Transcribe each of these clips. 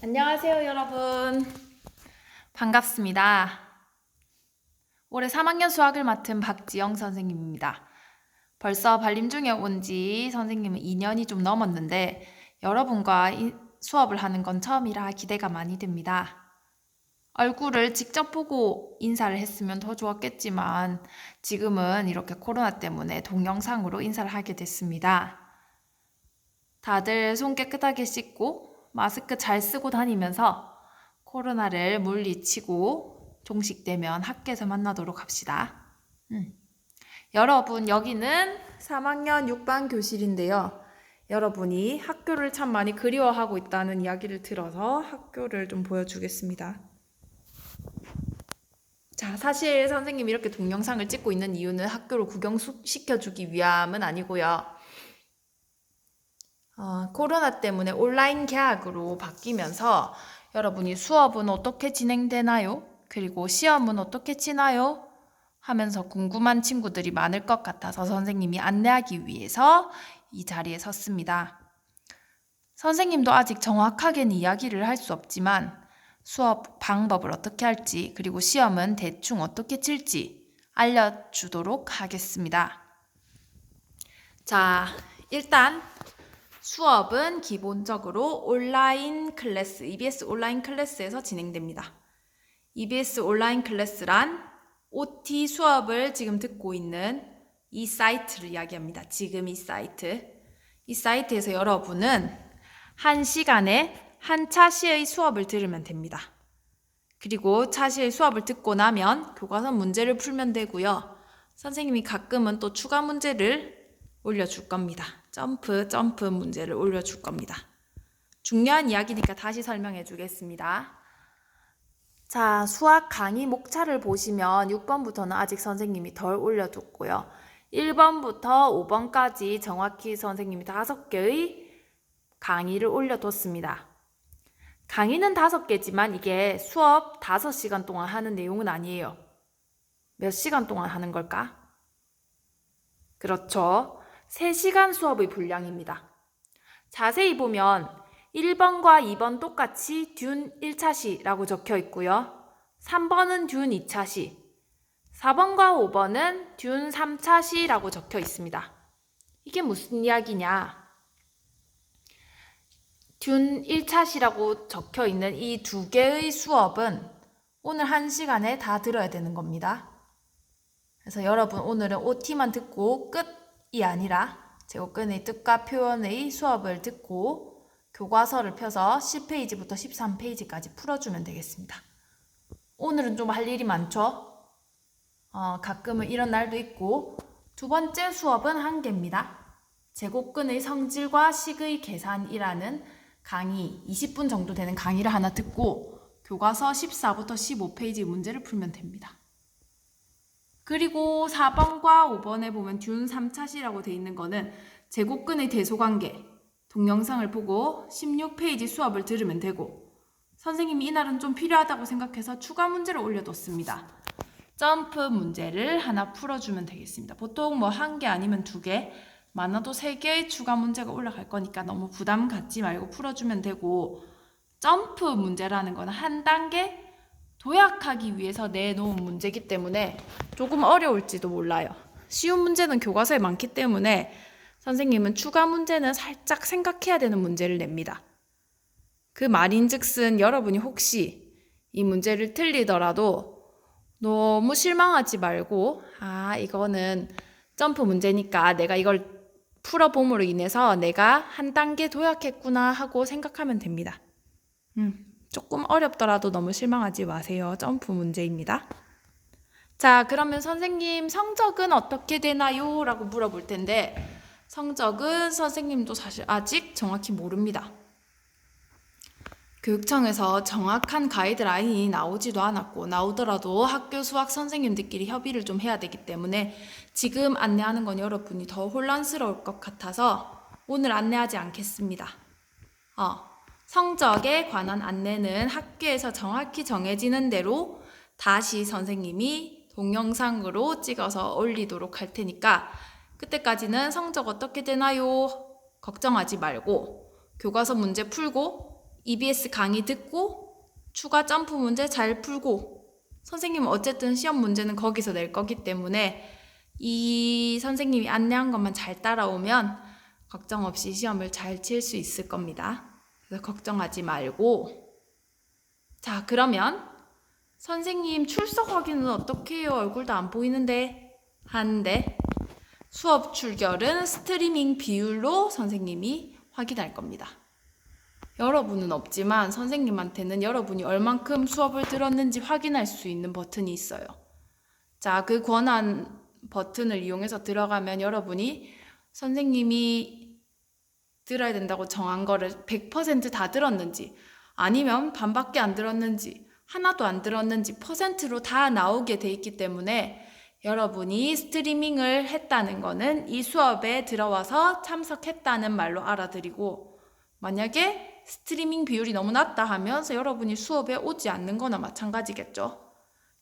안녕하세요, 여러분. 반갑습니다. 올해 3학년 수학을 맡은 박지영 선생님입니다. 벌써 반림중에 온 지 선생님은 2년이 좀 넘었는데 여러분과 수업을 하는 건 처음이라 기대가 많이 됩니다. 얼굴을 직접 보고 인사를 했으면 더 좋았겠지만 지금은 이렇게 코로나 때문에 동영상으로 인사를 하게 됐습니다. 다들 손 깨끗하게 씻고 마스크 잘 쓰고 다니면서 코로나를 물리치고 종식되면 학교에서 만나도록 합시다. 여러분, 여기는 3학년 6반 교실인데요. 여러분이 학교를 참 많이 그리워하고 있다는 이야기를 들어서 학교를 좀 보여주겠습니다. 자, 사실 선생님이 이렇게 동영상을 찍고 있는 이유는 학교를 구경시켜주기 위함은 아니고요. 코로나 때문에 온라인 개학으로 바뀌면서 여러분이 수업은 어떻게 진행되나요? 그리고 시험은 어떻게 치나요? 하면서 궁금한 친구들이 많을 것 같아서 선생님이 안내하기 위해서 이 자리에 섰습니다. 선생님도 아직 정확하게는 이야기를 할 수 없지만 수업 방법을 어떻게 할지 그리고 시험은 대충 어떻게 칠지 알려주도록 하겠습니다. 자, 일단 수업은 기본적으로 온라인 클래스, EBS 온라인 클래스에서 진행됩니다. EBS 온라인 클래스란 OT 수업을 지금 듣고 있는 이 사이트를 이야기합니다. 지금 이 사이트. 이 사이트에서 여러분은 한 시간에 한 차시의 수업을 들으면 됩니다. 그리고 차시의 수업을 듣고 나면 교과서 문제를 풀면 되고요. 선생님이 가끔은 또 추가 문제를 올려줄 겁니다. 점프 문제를 올려줄 겁니다. 중요한 이야기니까 다시 설명해 주겠습니다. 자, 수학 강의 목차를 보시면 6번부터는 아직 선생님이 덜 올려뒀고요. 1번부터 5번까지 정확히 선생님이 5개의 강의를 올려뒀습니다. 강의는 5개지만 이게 수업 5시간 동안 하는 내용은 아니에요. 몇 시간 동안 하는 걸까? 그렇죠. 3시간 수업의 분량입니다. 자세히 보면 1번과 2번 똑같이 듄 1차시라고 적혀 있고요. 3번은 듄 2차시, 4번과 5번은 듄 3차시라고 적혀 있습니다. 이게 무슨 이야기냐? 듄 1차시라고 적혀 있는 이 2개의 수업은 오늘 1시간에 다 들어야 되는 겁니다. 그래서 여러분 오늘은 OT만 듣고 끝이 아니라 제곱근의 뜻과 표현의 수업을 듣고 교과서를 펴서 10페이지부터 13페이지까지 풀어주면 되겠습니다. 오늘은 좀 할 일이 많죠? 가끔은 이런 날도 있고. 두 번째 수업은 한 개입니다. 제곱근의 성질과 식의 계산이라는 강의, 20분 정도 되는 강의를 하나 듣고 교과서 14부터 15페이지 문제를 풀면 됩니다. 그리고 4번과 5번에 보면 듄 3차시라고 되어 있는 거는 제곱근의 대소관계, 동영상을 보고 16페이지 수업을 들으면 되고, 선생님이 이날은 좀 필요하다고 생각해서 추가 문제를 올려뒀습니다. 점프 문제를 하나 풀어주면 되겠습니다. 보통 뭐 1개 아니면 2개, 많아도 3개의 추가 문제가 올라갈 거니까 너무 부담 갖지 말고 풀어주면 되고, 점프 문제라는 거는 한 단계 도약하기 위해서 내놓은 문제이기 때문에 조금 어려울지도 몰라요. 쉬운 문제는 교과서에 많기 때문에 선생님은 추가 문제는 살짝 생각해야 되는 문제를 냅니다. 그 말인즉슨 여러분이 혹시 이 문제를 틀리더라도 너무 실망하지 말고 이거는 점프 문제니까 내가 이걸 풀어봄으로 인해서 내가 한 단계 도약했구나 하고 생각하면 됩니다. 조금 어렵더라도 너무 실망하지 마세요. 점프 문제입니다. 자, 그러면 선생님 성적은 어떻게 되나요? 라고 물어볼 텐데 성적은 선생님도 사실 아직 정확히 모릅니다. 교육청에서 정확한 가이드라인이 나오지도 않았고 나오더라도 학교 수학 선생님들끼리 협의를 좀 해야 되기 때문에 지금 안내하는 건 여러분이 더 혼란스러울 것 같아서 오늘 안내하지 않겠습니다. 성적에 관한 안내는 학교에서 정확히 정해지는 대로 다시 선생님이 동영상으로 찍어서 올리도록 할 테니까 그때까지는 성적 어떻게 되나요? 걱정하지 말고 교과서 문제 풀고 EBS 강의 듣고 추가 점프 문제 잘 풀고 선생님은 어쨌든 시험 문제는 거기서 낼 거기 때문에 이 선생님이 안내한 것만 잘 따라오면 걱정 없이 시험을 잘 칠 수 있을 겁니다. 그래서 걱정하지 말고. 자, 그러면 선생님 출석 확인은 어떻게 해요? 얼굴도 안 보이는데 하는데 수업 출결은 스트리밍 비율로 선생님이 확인할 겁니다. 여러분은 없지만 선생님한테는 여러분이 얼만큼 수업을 들었는지 확인할 수 있는 버튼이 있어요. 자, 그 권한 버튼을 이용해서 들어가면 여러분이 선생님이 들어야 된다고 정한 거를 100% 다 들었는지 아니면 반밖에 안 들었는지 하나도 안 들었는지 퍼센트로 다 나오게 돼 있기 때문에 여러분이 스트리밍을 했다는 거는 이 수업에 들어와서 참석했다는 말로 알아들이고 만약에 스트리밍 비율이 너무 낮다 하면서 여러분이 수업에 오지 않는 거나 마찬가지겠죠.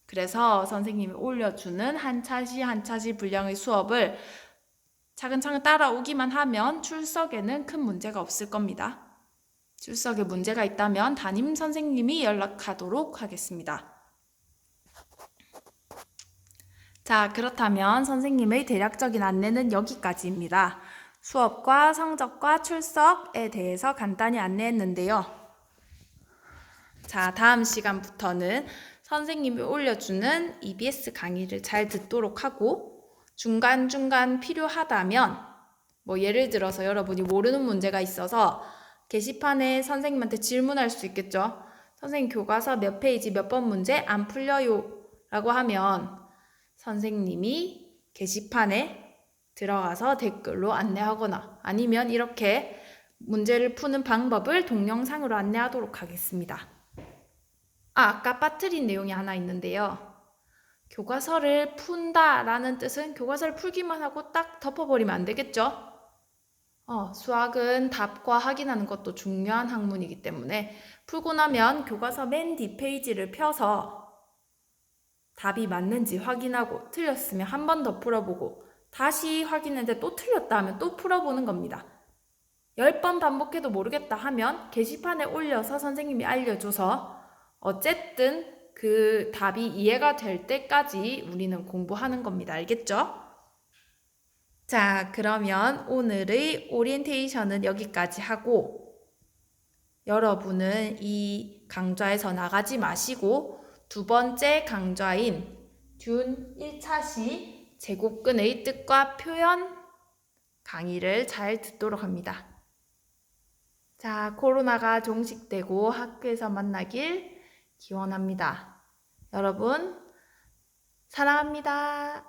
그래서 선생님이 올려주는 한 차시 분량의 수업을 차근차근 따라오기만 하면 출석에는 큰 문제가 없을 겁니다. 출석에 문제가 있다면 담임 선생님이 연락하도록 하겠습니다. 자, 그렇다면 선생님의 대략적인 안내는 여기까지입니다. 수업과 성적과 출석에 대해서 간단히 안내했는데요. 자, 다음 시간부터는 선생님이 올려주는 EBS 강의를 잘 듣도록 하고 중간중간 필요하다면 예를 들어서 여러분이 모르는 문제가 있어서 게시판에 선생님한테 질문할 수 있겠죠. 선생님 교과서 몇 페이지 몇 번 문제 안 풀려요 라고 하면 선생님이 게시판에 들어가서 댓글로 안내하거나 아니면 이렇게 문제를 푸는 방법을 동영상으로 안내하도록 하겠습니다. 아까 빠뜨린 내용이 하나 있는데요. 교과서를 푼다라는 뜻은 교과서를 풀기만 하고 딱 덮어버리면 안 되겠죠? 수학은 답과 확인하는 것도 중요한 학문이기 때문에 풀고 나면 교과서 맨 뒷페이지를 펴서 답이 맞는지 확인하고 틀렸으면 한 번 더 풀어보고 다시 확인했는데 또 틀렸다 하면 또 풀어보는 겁니다. 10번 반복해도 모르겠다 하면 게시판에 올려서 선생님이 알려줘서 어쨌든 그 답이 이해가 될 때까지 우리는 공부하는 겁니다. 알겠죠? 자, 그러면 오늘의 오리엔테이션은 여기까지 하고 여러분은 이 강좌에서 나가지 마시고 두 번째 강좌인 듄 1차시 제곱근의 뜻과 표현 강의를 잘 듣도록 합니다. 자, 코로나가 종식되고 학교에서 만나길 기원합니다. 여러분, 사랑합니다.